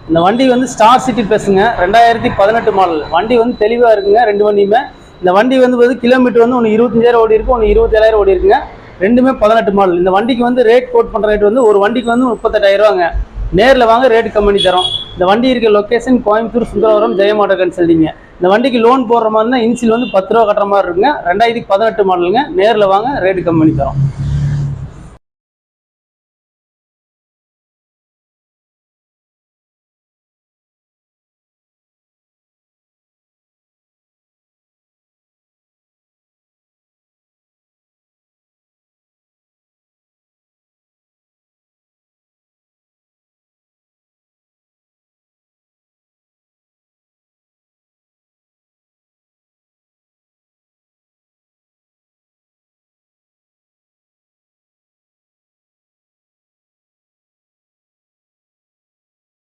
இந்த வண்டி வந்து ஸ்டார் சிட்டி ப்ளஸ்ங்க, 2018 மாடல். வண்டி வந்து தெளிவாக இருக்குங்க ரெண்டு வண்டியுமே. இந்த வண்டி வந்து கிலோமீட்டர் வந்து ஒன்று 25,000 ஓடி இருக்கு, ஒன்று 27,000 ஓடி இருக்குங்க. ரெண்டுமே 18 மாடல். இந்த வண்டிக்கு வந்து ரேட் கோட் பண்ணுற ரேட் வந்து ஒரு வண்டிக்கு வந்து 38,000 ரூபாங்க. நேரில் வாங்க, ரேட் கம்மி தரோம். இந்த வண்டி இருக்க லொக்கேஷன் கோயம்புத்தூர் சுந்தரவரம் ஜெயம் ஆட்டோ கன்சல்டிங்க. இந்த வண்டிக்கு லோன் போடுற மாதிரினா இன்சில் வந்து 10 ரூபா கட்டுற மாதிரி இருக்குங்க. 2018 மாடலுங்க. நேரில் வாங்க, ரேட் கம்மி தரோம்.